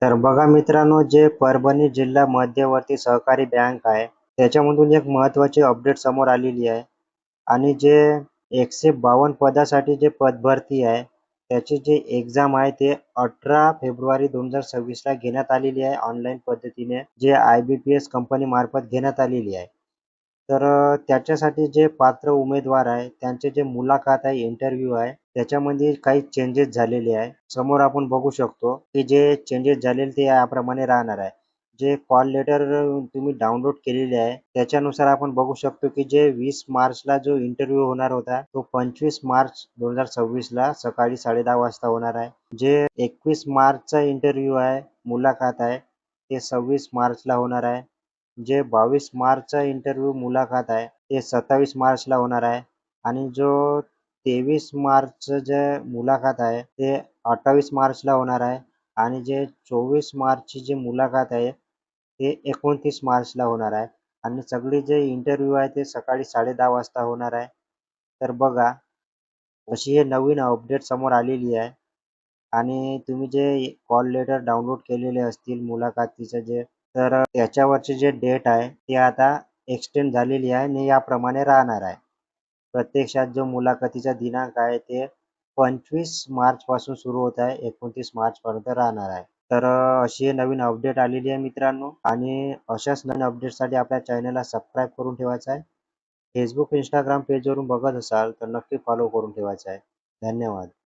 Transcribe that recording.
तर बघा मित्रांनो, जे परभणी जिल्हा मध्यवर्ती सहकारी बँक आहे, त्याच्यामधून एक महत्त्वाची अपडेट समोर आलेली आहे आणि जे 152 पदासाठी जे पदभरती आहे, त्याची जी एक्झाम आहे ते 18 फेब्रुवारी 2026 ला घेण्यात आलेली आहे ऑनलाईन पद्धतीने, जे IBPS कंपनीमार्फत घेण्यात आलेली आहे. तर त्याच्यासाठी जे पात्र उमेदवार आहे, त्यांचे जे मुलाखत आहे, इंटरव्ह्यू आहे, त्याच्यामध्ये काही चेंजेस झालेले आहे. समोर आपण बघू शकतो, की जे चेंजेस झालेले ते याप्रमाणे राहणार आहे. जे कॉल लेटर तुम्ही डाउनलोड केलेले आहे, त्याच्यानुसार आपण बघू शकतो, की जे 20 मार्चला जो इंटरव्ह्यू होणार होता, तो 25 मार्च 2026ला सकाळी 10:30 वाजता होणार आहे. जे 21 मार्चचा इंटरव्ह्यू आहे, मुलाखत आहे, ते 26 मार्चला होणार आहे. जे 22 मार्चचा इंटरव्ह्यू मुलाखत आहे, ते 27 मार्चला होणार आहे आणि जो 23 मार्चचं जे मुलाखत आहे, ते 28 मार्चला होणार आहे आणि जे 24 मार्चची जी मुलाखत आहे, ते 29 मार्चला होणार आहे आणि सगळे जे इंटरव्ह्यू आहे, ते सकाळी 10:30 वाजता होणार आहे. तर बघा, अशी हे नवीन अपडेट समोर आलेली आहे. आणि तुम्ही जे कॉल लेटर डाउनलोड केलेले असतील मुलाखतीचे जे, तर त्याच्यावरची जे डेट आहे ती आता एक्सटेंड झालेली आहे आणि याप्रमाणे राहणार आहे. प्रत्यक्षात जो मुलाखतीचा दिनांक आहे ते 25 मार्चपासून सुरू होत आहे, 29 मार्चपर्यंत राहणार आहे. तर अशी नवीन अपडेट आलेली आहे मित्रांनो आणि अशाच नवीन अपडेटसाठी आपल्या चॅनलला सबस्क्राईब करून ठेवायचं आहे. Facebook, Instagram पेजवरून बघत असाल तर नक्की फॉलो करून ठेवायचं आहे. धन्यवाद.